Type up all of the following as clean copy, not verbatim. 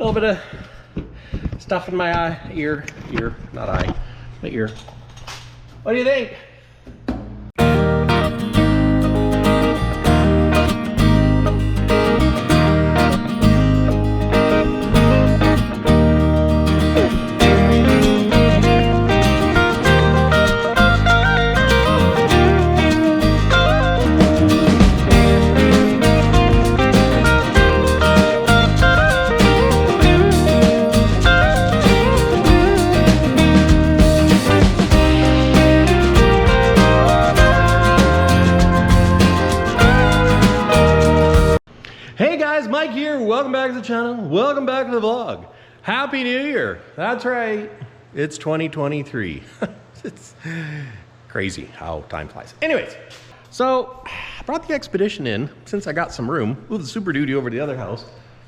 little bit of stuff in my ear, not eye, my ear. What do you think? Hey guys, Mike here. Welcome back to the channel. Welcome back to the vlog. Happy New Year. That's right. It's 2023. It's crazy how time flies. Anyways, so I brought the Expedition in since I got some room. Moved the Super Duty over to the other house.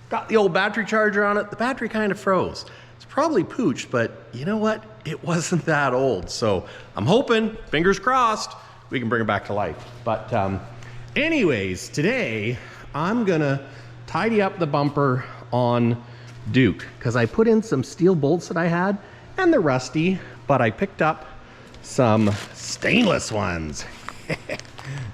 Got the old battery charger on it. The battery kind of froze. It's probably pooched, but you know what? It wasn't that old. So I'm hoping, fingers crossed, we can bring it back to life. But anyways, today, I'm gonna tidy up the bumper on Duke because I put in some steel bolts that I had and they're rusty, but I picked up some stainless ones.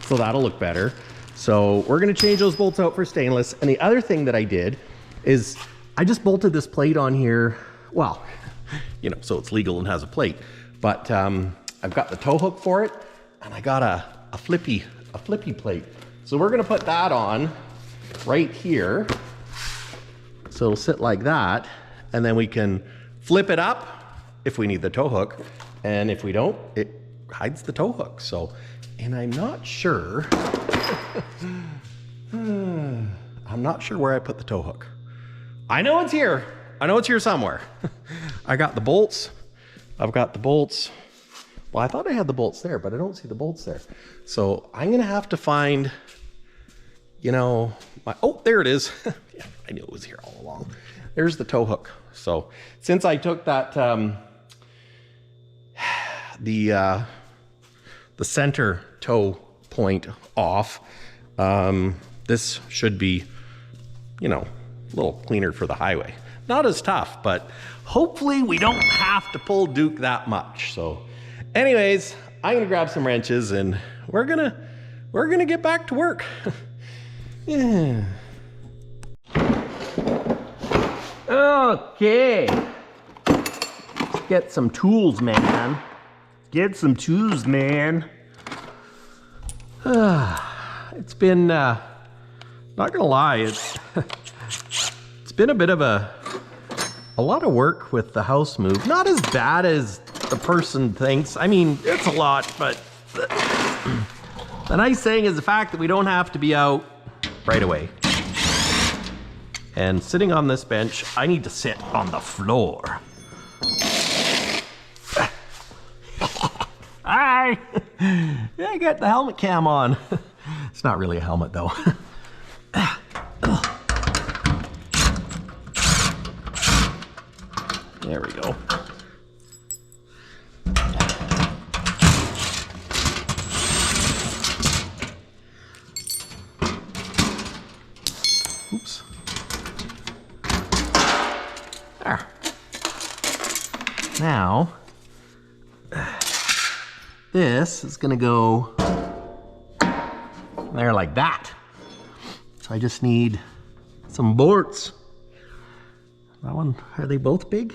So that'll look better. So we're gonna change those bolts out for stainless. And the other thing that I did is I just bolted this plate on here. Well, you know, so it's legal and has a plate, but I've got the tow hook for it and I got a flippy plate. So we're gonna put that on right here. So it'll sit like that. And then we can flip it up if we need the tow hook. And if we don't, it hides the tow hook. So, and I'm not sure, I'm not sure where I put the tow hook. I know it's here. I know it's here somewhere. I got the bolts. I've got the bolts. Well, I thought I had the bolts there, but I don't see the bolts there. So I'm gonna have to find, you know, oh, there it is. Yeah, I knew it was here all along. There's the tow hook. So since I took that, the center tow point off, this should be, you know, a little cleaner for the highway. Not as tough, but hopefully we don't have to pull Duke that much. So anyways, I'm gonna grab some wrenches and we're gonna get back to work. Yeah. Okay. Get some tools, man. Get some tools, man. It's been, not gonna lie, it's been a bit of a lot of work with the house move. Not as bad as the person thinks. I mean, it's a lot, but the nice thing is the fact that we don't have to be out right away. And sitting on this bench, I need to sit on the floor. Hi! Yeah, I got the helmet cam on. It's not really a helmet though. There we go. Oops. There. Now, this is gonna go there like that. So I just need some bolts. That one, are they both big?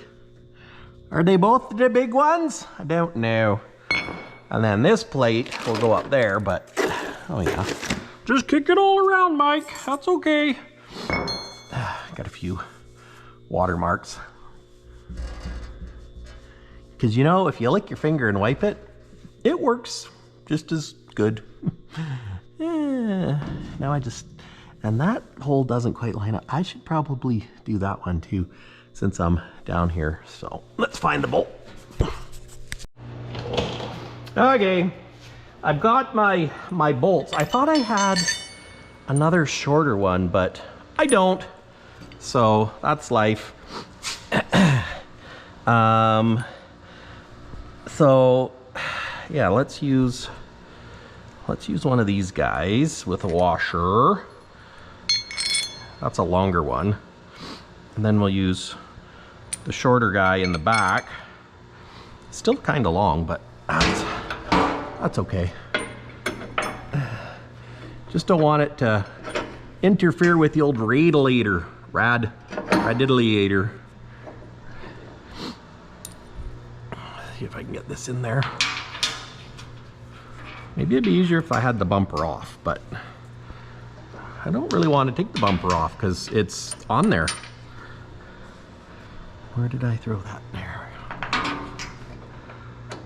Are they both the big ones? I don't know. And then this plate will go up there, but, oh yeah. Just kick it all around, Mike. That's okay. Got a few watermarks. Because you know, if you lick your finger and wipe it, it works just as good. Yeah. Now I just, and that hole doesn't quite line up. I should probably do that one too, since I'm down here. So let's find the bolt. Okay, I've got my bolts. I thought I had another shorter one, but I don't. So that's life. So yeah, let's use one of these guys with a washer. That's a longer one. And then we'll use the shorter guy in the back. Still kind of long, but that's okay. Just don't want it to interfere with the old radiator. Radiator. See if I can get this in there. Maybe it'd be easier if I had the bumper off, but I don't really want to take the bumper off because it's on there. Where did I throw that? There we go.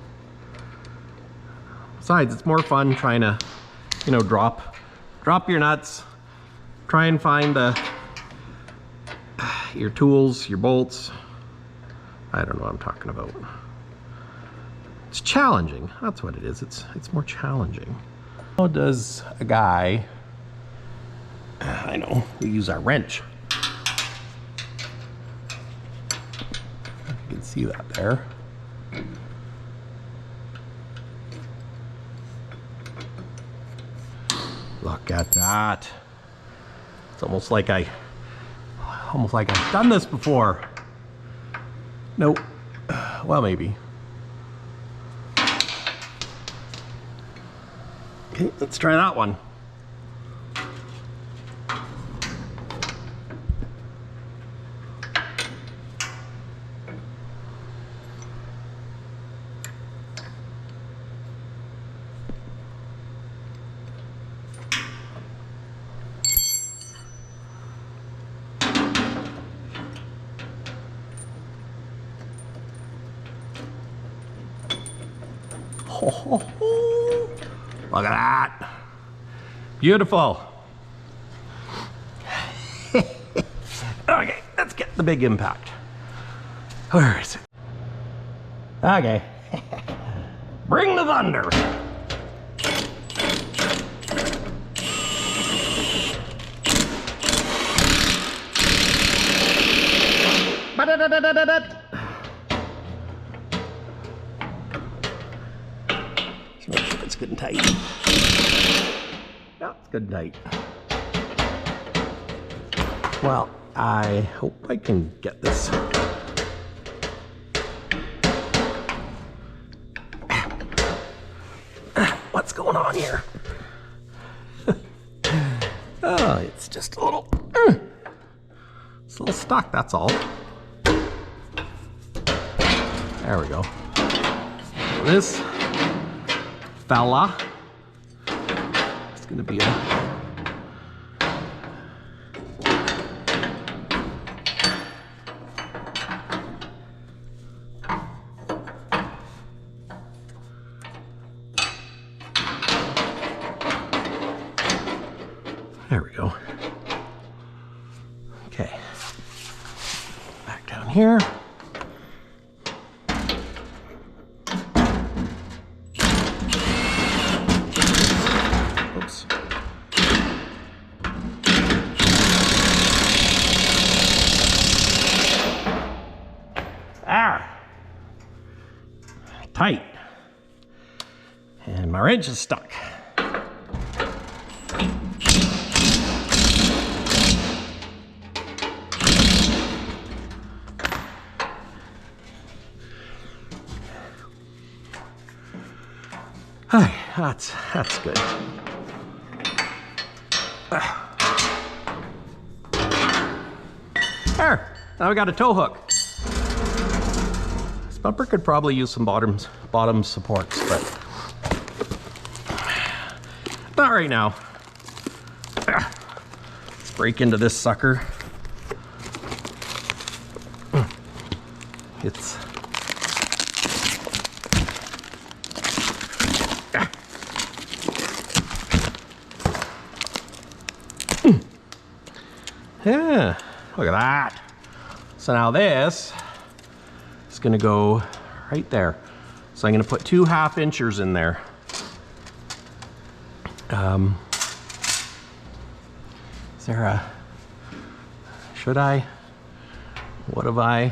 Besides, it's more fun trying to, you know, drop your nuts, try and find your tools, your bolts. I don't know what I'm talking about. It's challenging. That's what it is. It's more challenging. How does a guy? I know we use our wrench. You can see that there. Look at that. It's almost like I've done this before. Nope. Well, maybe. Okay, let's try that one. Look at that. Beautiful. Okay, let's get the big impact. Where is it? Okay. Bring the thunder. Ba-da-da-da-da-da. It's good and tight. Yeah, it's good and tight. Well, I hope I can get this. What's going on here? Oh, it's just a little, it's a little stuck, that's all. There we go. This fella, it's gonna be a there we go. Okay, back down here. Oops. Ah, tight, and my wrench is stuck. That's good. There, now we got a tow hook. This bumper could probably use some bottom supports, but not right now. Let's break into this sucker. It's yeah, look at that. So now this is gonna go right there. So I'm gonna put 2 1/2 inchers in there. Is there a, should I, what have I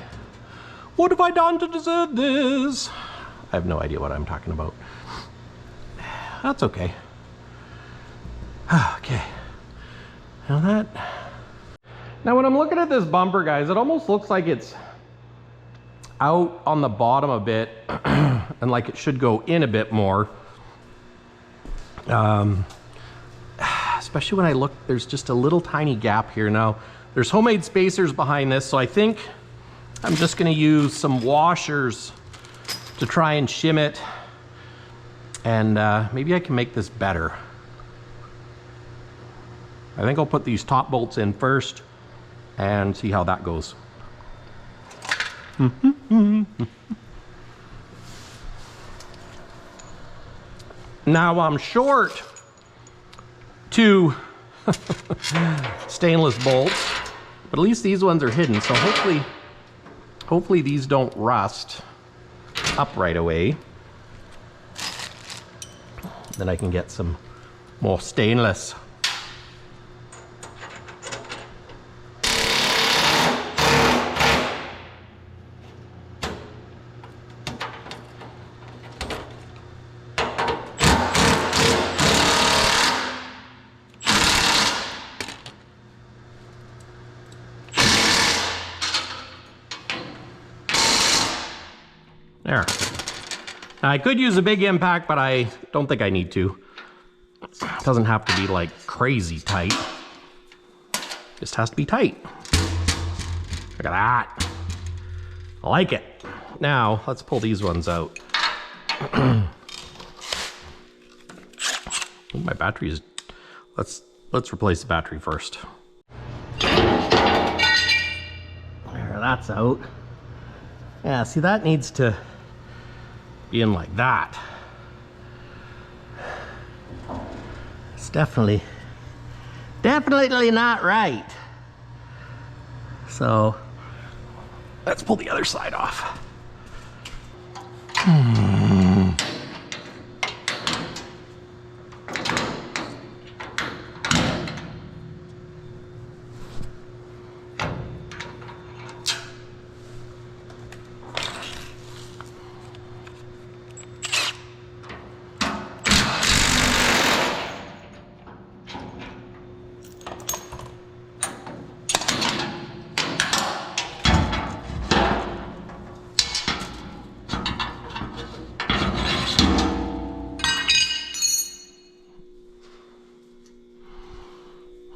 done to deserve this? I have no idea what I'm talking about. That's okay. Okay, now that, Now when I'm looking at this bumper, guys, it almost looks like it's out on the bottom a bit and like it should go in a bit more. Especially when I look, there's just a little tiny gap here. Now there's homemade spacers behind this, so I think I'm just gonna use some washers to try and shim it, and maybe I can make this better. I think I'll put these top bolts in first and see how that goes. Now I'm short 2 stainless bolts, but at least these ones are hidden, so hopefully these don't rust up right away. Then I can get some more stainless. There. Now, I could use a big impact, but I don't think I need to. It doesn't have to be like crazy tight. Just has to be tight. Look at that. I like it. Now, let's pull these ones out. My battery is... Let's replace the battery first. There, that's out. Yeah, see, that needs to be in like that. It's definitely not right. So let's pull the other side off.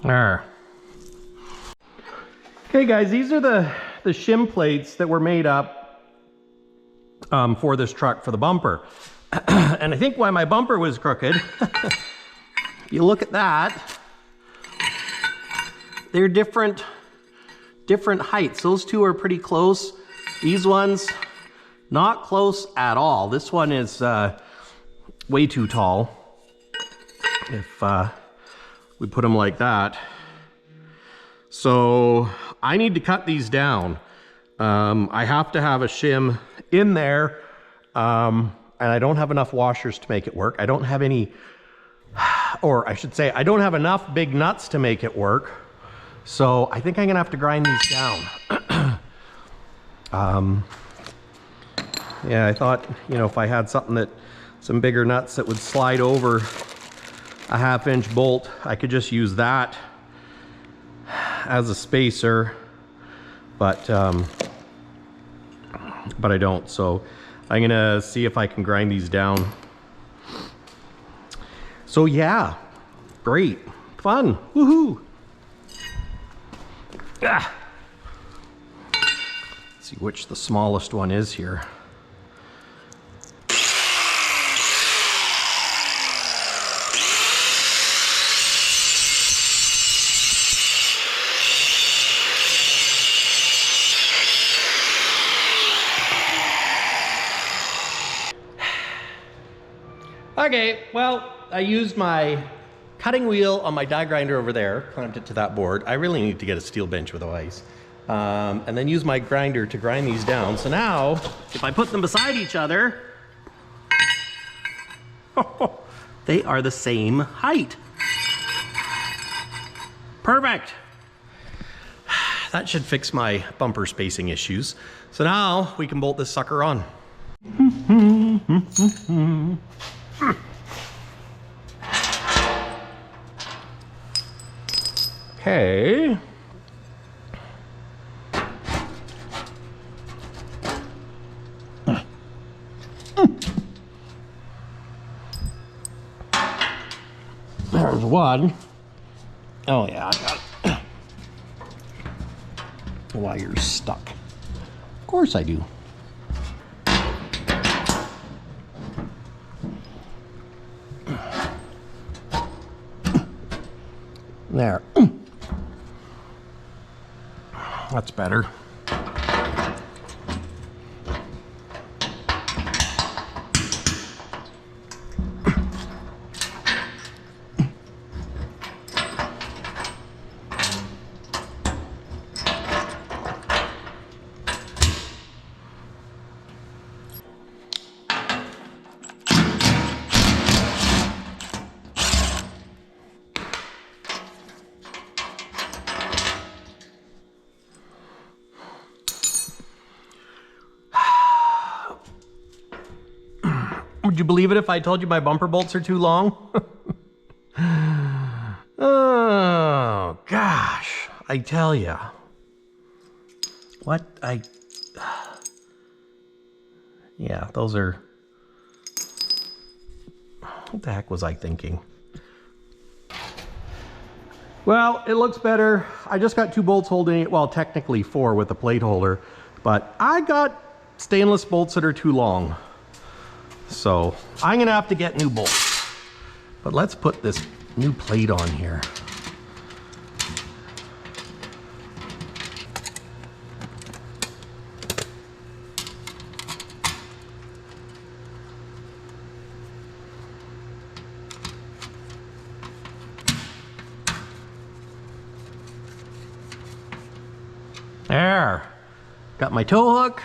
There. Okay guys, these are the shim plates that were made up for this truck for the bumper. And I think why my bumper was crooked, you look at that, they're different heights. Those two are pretty close. These ones, not close at all. This one is way too tall. If we put them like that. So I need to cut these down. I have to have a shim in there, and I don't have enough washers to make it work. I don't have any, or I should say, I don't have enough big nuts to make it work. So I think I'm gonna have to grind these down. Yeah, I thought, you know, if I had some bigger nuts that would slide over a 1/2 inch bolt, I could just use that as a spacer, but I don't. So I'm gonna see if I can grind these down. So yeah, great, fun, woohoo! Ah. Let's see which the smallest one is here. Okay, well, I used my cutting wheel on my die grinder over there, clamped it to that board. I really need to get a steel bench with ice. And then use my grinder to grind these down. So now, if I put them beside each other, they are the same height. Perfect. That should fix my bumper spacing issues. So now we can bolt this sucker on. Okay. There's one. Oh yeah, I got it. The wire's stuck. Of course I do. There. That's better. Would you believe it if I told you my bumper bolts are too long? Oh, gosh. I tell ya. Yeah, those are... What the heck was I thinking? Well, it looks better. I just got 2 bolts holding it. Well, technically 4 with the plate holder. But I got stainless bolts that are too long. So I'm gonna have to get new bolts. But let's put this new plate on here. There. Got my tow hook,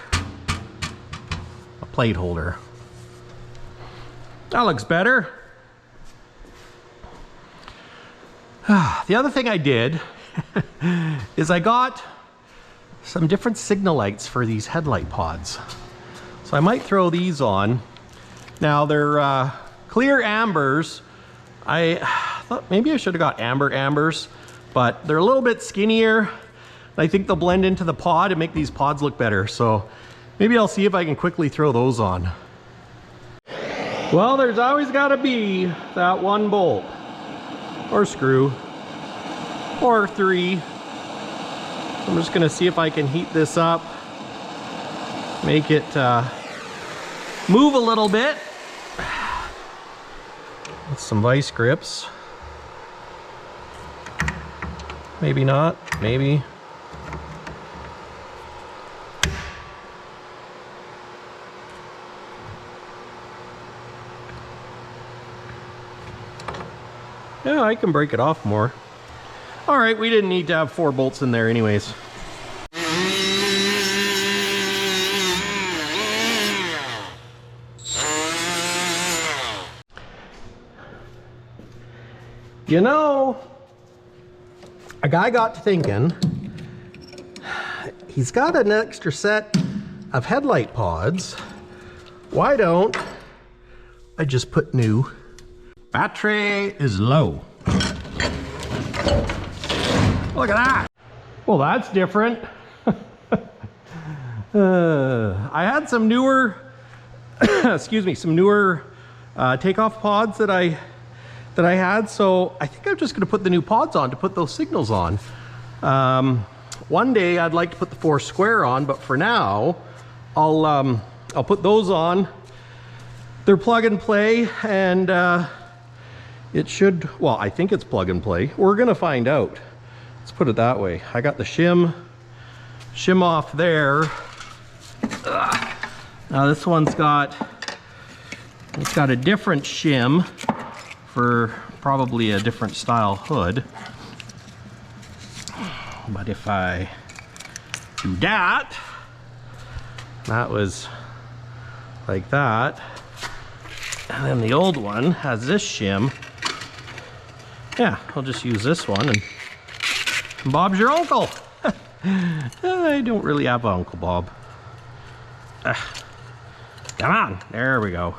a plate holder. That looks better. The other thing I did is I got some different signal lights for these headlight pods. So I might throw these on. Now they're clear ambers. I thought maybe I should have got ambers, but they're a little bit skinnier. I think they'll blend into the pod and make these pods look better. So maybe I'll see if I can quickly throw those on. Well, there's always got to be that one bolt or screw or 3. I'm just going to see if I can heat this up, make it move a little bit with some vice grips. Maybe not, maybe. Yeah, I can break it off more. All right, we didn't need to have 4 bolts in there anyways. You know, a guy got to thinking, he's got an extra set of headlight pods. Why don't I just put new? Battery is low. Look at that. Well, that's different. I had some newer, excuse me, some newer takeoff pods that I had. So I think I'm just going to put the new pods on to put those signals on. One day I'd like to put the 4 square on, but for now, I'll put those on. They're plug and play, and it should, well, I think it's plug and play. We're gonna find out. Let's put it that way. I got the shim off there. Now this one's got, it's got a different shim for probably a different style hood. But if I do that, that was like that. And then the old one has this shim. Yeah, I'll just use this one and Bob's your uncle. I don't really have an Uncle Bob. Come on, there we go.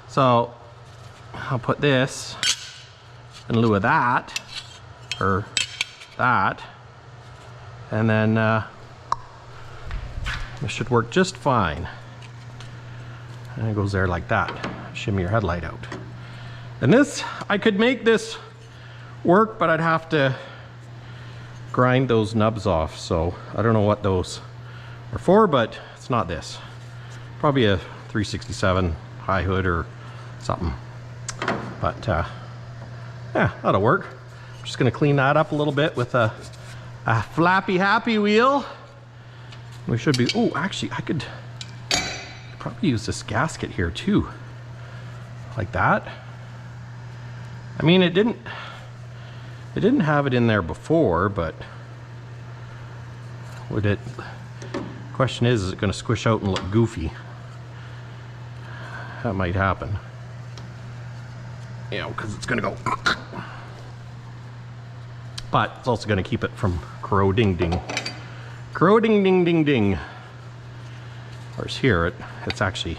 So I'll put this in lieu of that, or that, and then this should work just fine. And it goes there like that. Shimmy your headlight out. And this, I could make this work, but I'd have to grind those nubs off. So I don't know what those are for, but it's not this. Probably a 367 high hood or something. But yeah, that'll work. I'm just gonna clean that up a little bit with a flappy happy wheel. We should be, oh, actually I could probably use this gasket here too. Like that. I mean, it didn't have it in there before, but would it, question is it gonna squish out and look goofy? That might happen. You know, because it's gonna go. But it's also gonna keep it from corroding ding. Corroding ding ding ding. Whereas here, it's actually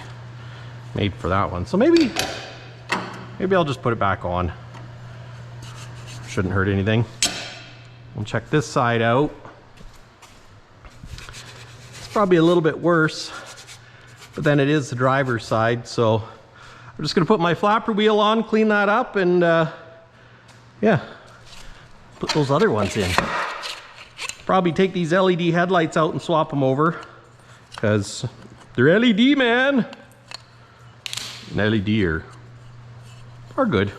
made for that one. So maybe I'll just put it back on. Shouldn't hurt anything. We'll check this side out. It's probably a little bit worse, but then it is the driver's side. So I'm just gonna put my flapper wheel on, clean that up, and yeah, put those other ones in. Probably take these LED headlights out and swap them over, because they're LED, man. An LED are good.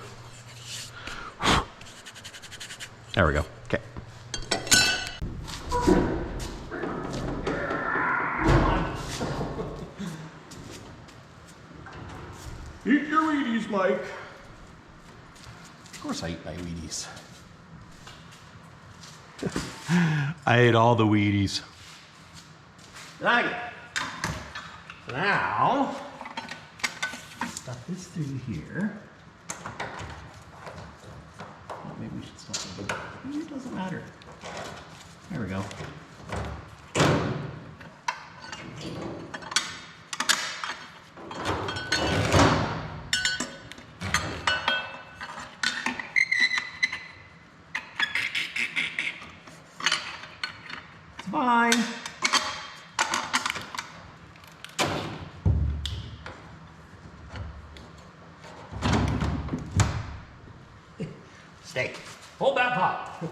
There we go. Okay. Eat your Wheaties, Mike. Of course I eat my Wheaties. I ate all the Wheaties. Okay. Now, stuff this through here. Maybe we should stuff it, but it doesn't matter. There we go. It's fine. Stay. Hold that pop.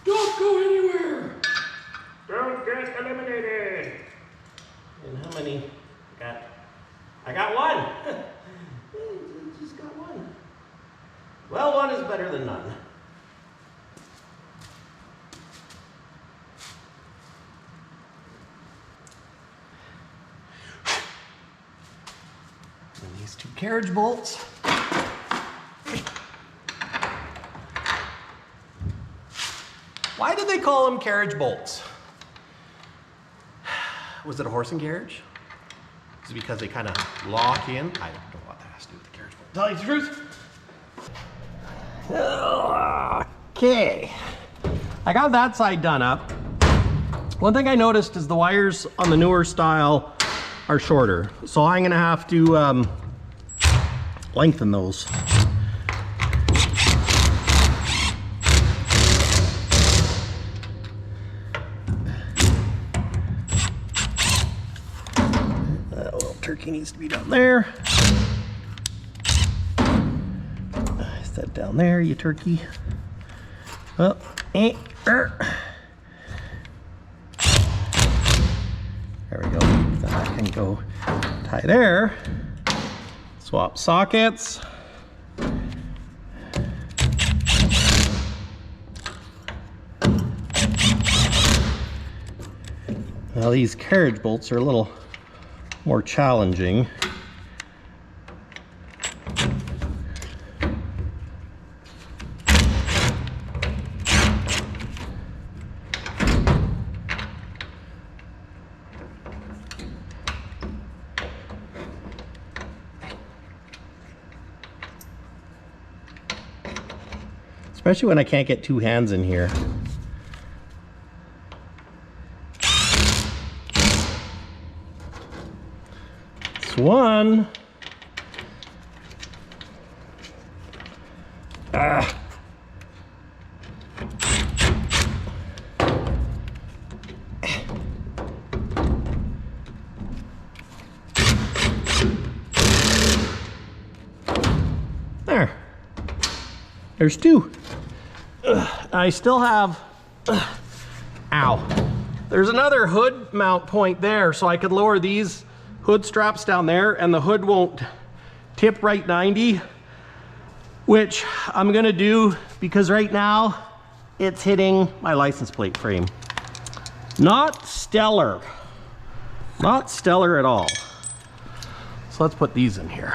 Don't go anywhere. Don't get eliminated. And how many? I got one. I just got one. Well, one is better than none. And these two carriage bolts. Why did they call them carriage bolts? Was it a horse and carriage? Is it because they kind of lock in? I don't know what that has to do with the carriage bolt. Tell you the truth. Okay. I got that side done up. One thing I noticed is the wires on the newer style are shorter. So I'm gonna have to lengthen those. Turkey needs to be down there. Set down there, you turkey. Oh, there we go. That can go tie there. Swap sockets. Now these carriage bolts are a little more challenging. Especially when I can't get two hands in here. One. There. There's two. I still have, ow. There's another hood mount point there, so I could lower these hood straps down there and the hood won't tip right 90, which I'm gonna do because right now it's hitting my license plate frame. Not stellar. Not stellar at all. So let's put these in here.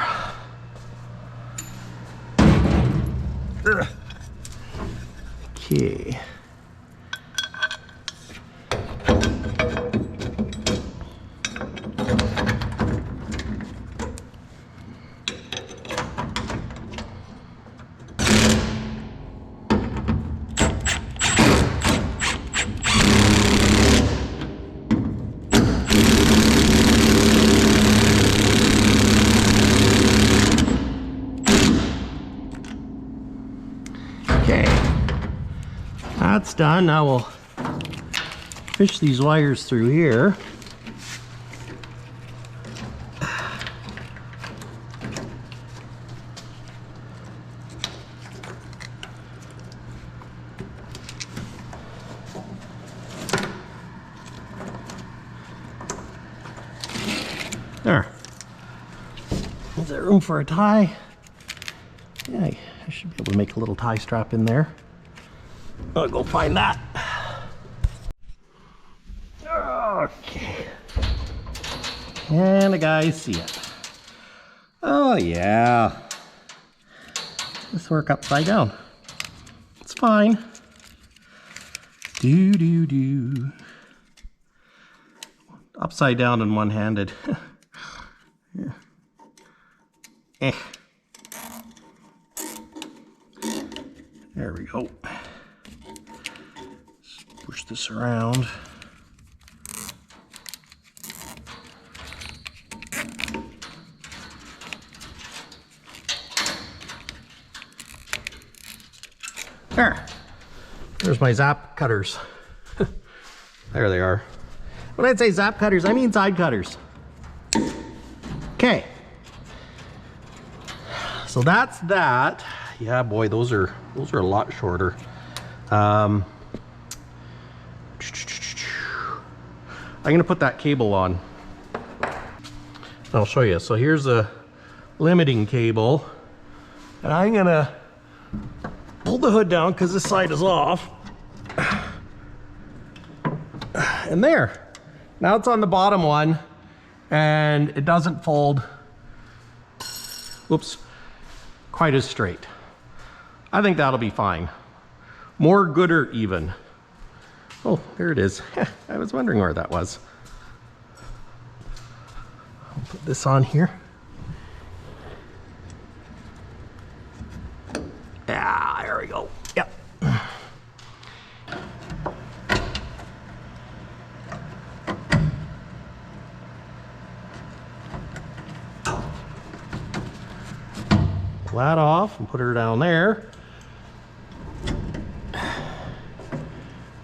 Okay. That's done. Now we'll fish these wires through here. There. Is there room for a tie? Yeah, I should be able to make a little tie strap in there. I'll go find that. Okay. And the guys see it. Oh yeah. This work upside down. It's fine. Do. Upside down and one-handed. Yeah. There we go. Push this around. There's my zap cutters. There they are. When I say zap cutters, I mean side cutters. Okay. So that's that. Yeah, boy, those are a lot shorter. I'm gonna put that cable on. I'll show you. So here's a limiting cable, and I'm gonna pull the hood down because this side is off. And there. Now it's on the bottom one, and it doesn't fold, whoops, quite as straight. I think that'll be fine. More gooder even. Oh, there it is. I was wondering where that was. I'll put this on here. Yeah, there we go. Yep. Pull that off and put her down there.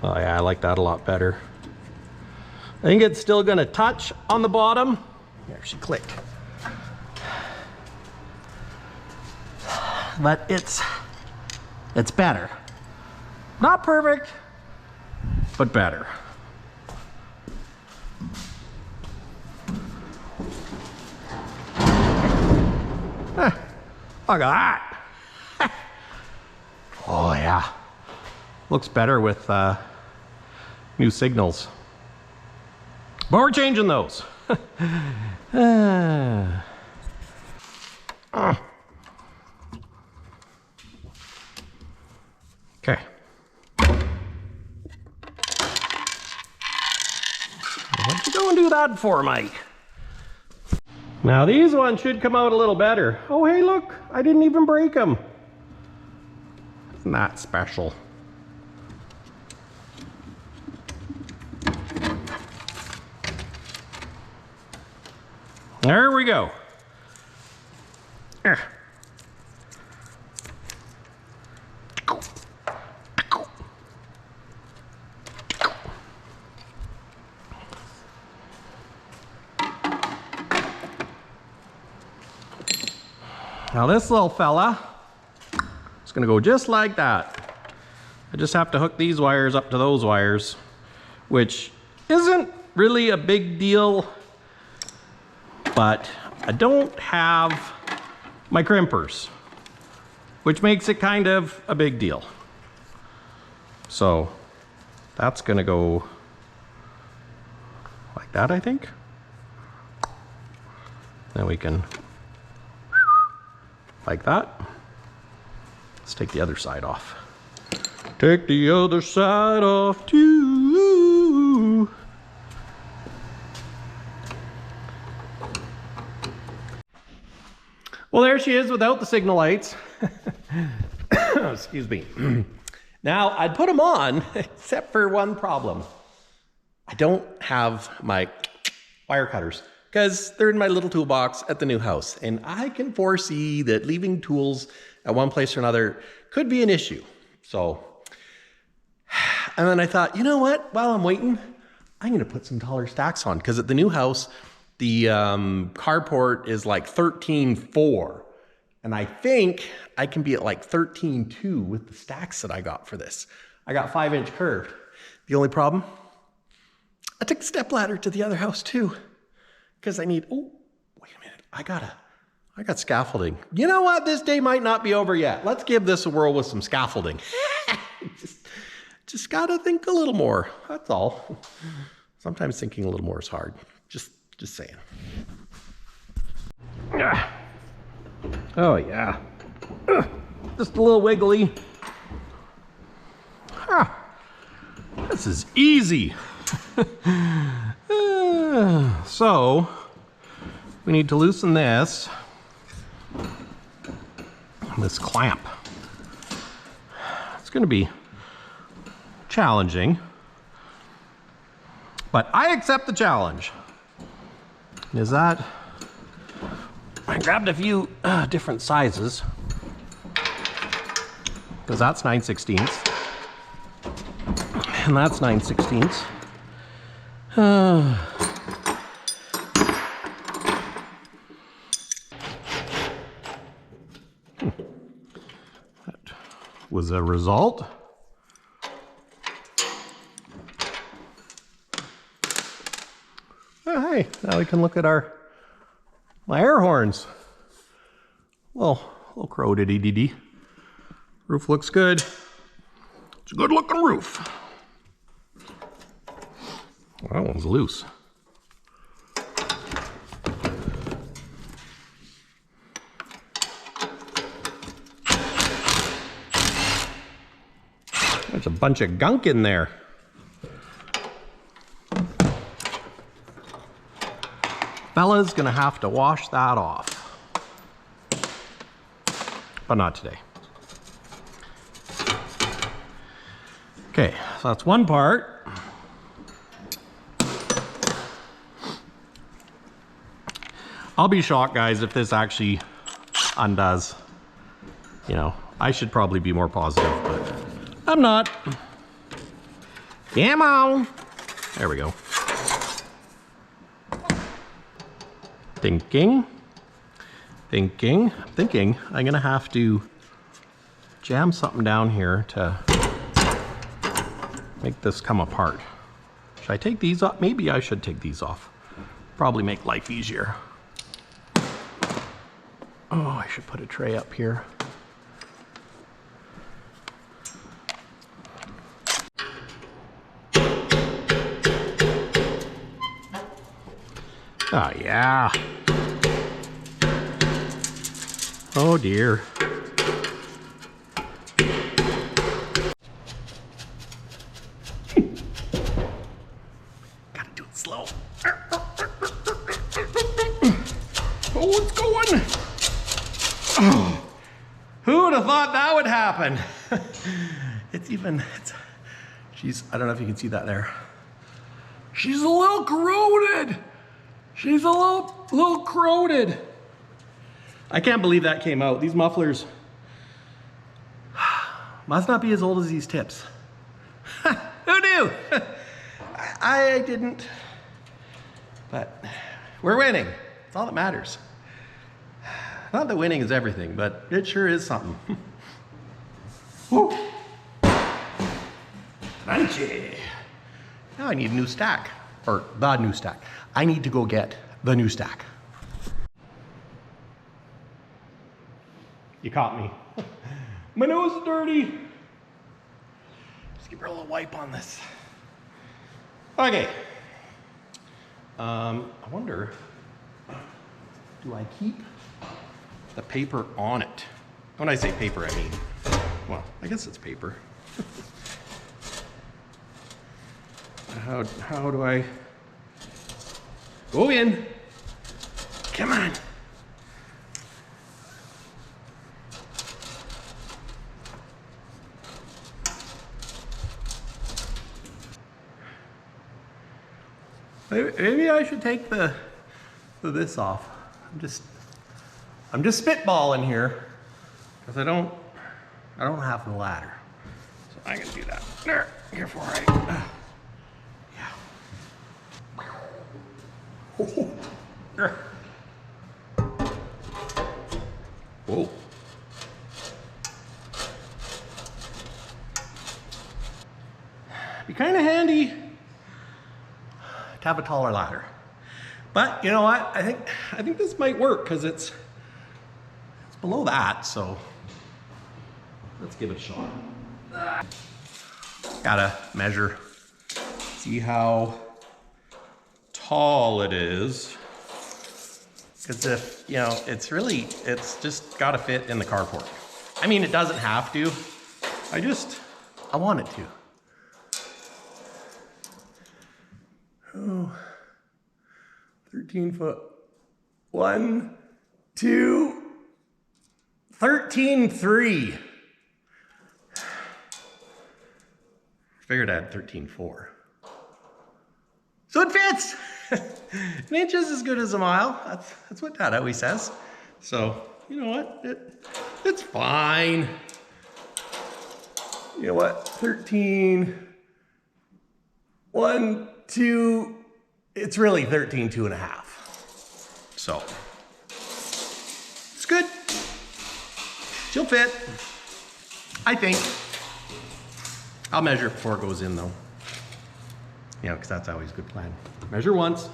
Oh yeah, I like that a lot better. I think it's still gonna touch on the bottom. There, she clicked. But it's better. Not perfect, but better. Look at that. Oh yeah. Looks better with new signals. But we're changing those. Okay. What'd you go and do that for, Mike? Now these ones should come out a little better. Oh hey, look, I didn't even break them. Isn't that special? There we go. Now this little fella is gonna go just like that. I just have to hook these wires up to those wires, which isn't really a big deal, but I don't have my crimpers, which makes it kind of a big deal. So that's gonna go like that, I think. Then we can, like that. Let's take the other side off. Take the other side off too. Well, there she is without the signal lights. Excuse me. Now, I'd put them on, except for one problem. I don't have my wire cutters, because they're in my little toolbox at the new house. And I can foresee that leaving tools at one place or another could be an issue. So, and then I thought, you know what? While I'm waiting, I'm gonna put some taller stacks on, because at the new house, the carport is like 13.4. And I think I can be at like 13.2 with the stacks that I got for this. I got 5-inch curved. The only problem, I took the step ladder to the other house too, because I need, oh, wait a minute, I got scaffolding. You know what? This day might not be over yet. Let's give this a whirl with some scaffolding. just gotta think a little more, that's all. Sometimes thinking a little more is hard. Just saying. Oh yeah. Just a little wiggly. This is easy. So we need to loosen this clamp. It's going to be challenging, but I accept the challenge. Is that, I grabbed a few different sizes, because that's 9/16 and that's 9/16. That was a result. Oh, hey, now we can look at my air horns. Well, a little crowded. Roof looks good. It's a good looking roof. Well, that one's loose. There's a bunch of gunk in there. Fella's gonna have to wash that off. But not today. Okay, so that's one part. I'll be shocked, guys, if this actually undoes. You know, I should probably be more positive, but I'm not. Come on. There we go. Thinking I'm gonna have to jam something down here to make this come apart. Should I take these off? Maybe I should take these off. Probably make life easier. Oh, I should put a tray up here. Oh yeah. Oh dear. Gotta do it slow. Oh, it's going. Oh, who would have thought that would happen? She's, I don't know if you can see that there. She's a little corroded. She's a little corroded. I can't believe that came out. These mufflers must not be as old as these tips. Who knew? I didn't. But we're winning. That's all that matters. Not that winning is everything, but it sure is something. Woo. Crunchy. Now I need a new stack, or the new stack. I need to go get the new stack. You caught me. My nose is dirty. Just give her a little wipe on this. Okay. I wonder, do I keep the paper on it? When I say paper, I mean, well, I guess it's paper. How do I go in? Come on. Maybe I should take this off. I'm just spitballing here because I don't have the ladder, so I can do that. There, before I. Yeah. Whoa. Be kind of handy to have a taller ladder. But you know what? I think this might work because it's below that, so let's give it a shot. Gotta measure, see how tall it is. Because if, you know, it's just gotta fit in the carport. I mean, it doesn't have to. I want it to. Oh, 13 foot. 1, 2, 13.3. Figured I had 13.4. So it fits! An inch is as good as a mile. That's what Dad always says. So, you know what? It's fine. You know what? 13, 1, 2, it's really 13, 2.5. So, it's good. She'll fit, I think. I'll measure it before it goes in though. You know, because that's always a good plan. Measure once,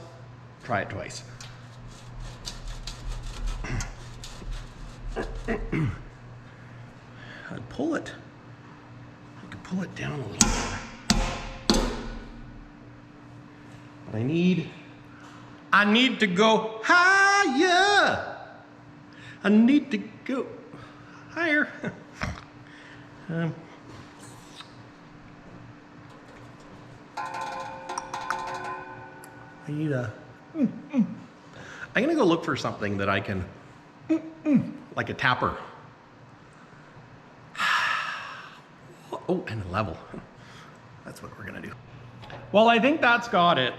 try it twice. I'd pull it. I could pull it down a little more. But I need to go higher. I need to go higher. I need a. I'm gonna go look for something that I can, like a tapper. Oh, and a level. That's what we're gonna do. Well, I think that's got it.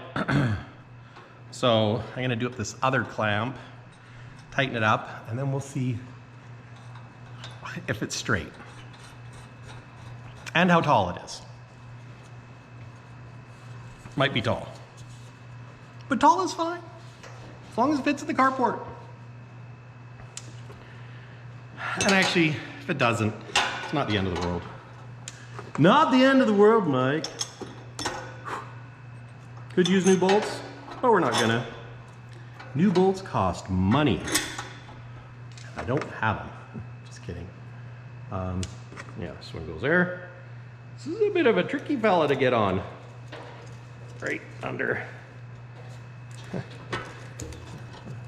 So I'm gonna do up this other clamp, tighten it up, and then we'll see if it's straight and how tall it is. Might be tall. But tall is fine, as long as it fits in the carport. And actually, if it doesn't, it's not the end of the world. Not the end of the world, Mike. Could use new bolts, but we're not gonna. New bolts cost money. I don't have them. Just kidding. Yeah, this one goes there. This is a bit of a tricky fella to get on. Right under.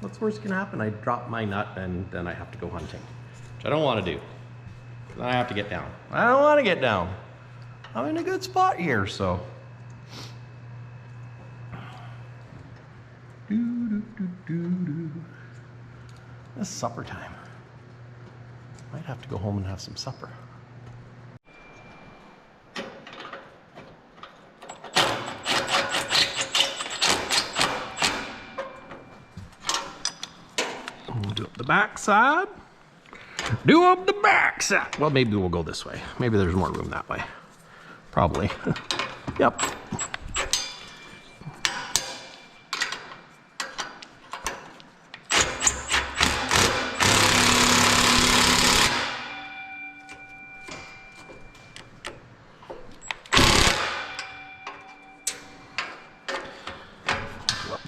What's worse can happen? I drop my nut and then I have to go hunting, which I don't want to do. Then I have to get down. I don't want to get down. I'm in a good spot here, so. It's supper time. Might have to go home and have some supper. We'll do up the back side. Do up the back side. Well, maybe we'll go this way. Maybe there's more room that way. Probably. Yep.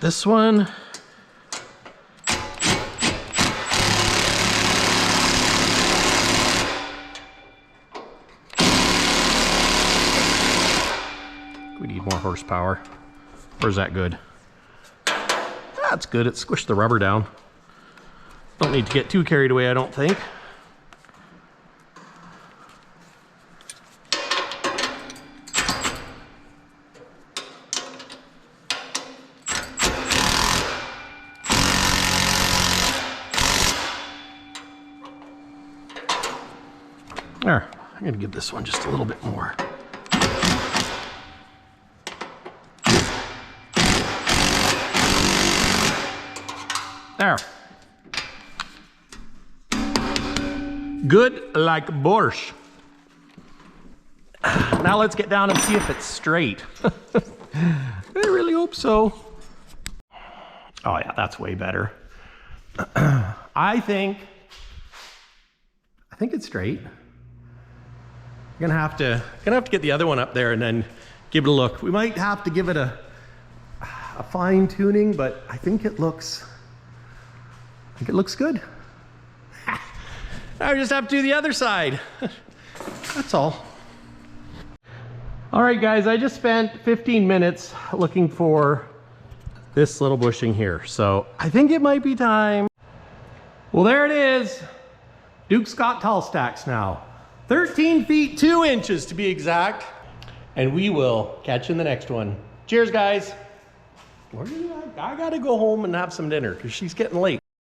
This one. We need more horsepower. Or is that good? That's good. It squished the rubber down. Don't need to get too carried away, I don't think. There, I'm gonna give this one just a little bit more. There. Good like borscht. Now let's get down and see if it's straight. I really hope so. Oh yeah, that's way better. I think it's straight. Gonna have to get the other one up there and then give it a look. We might have to give it a fine tuning, but I think it looks good. Now we just have to do the other side. That's all. All right, guys, I just spent 15 minutes looking for this little bushing here, so I think it might be time. Well, there it is. Duke's got tall stacks now. 13 feet 2 inches to be exact. And we will catch you in the next one. Cheers, guys. I gotta go home and have some dinner because she's getting late.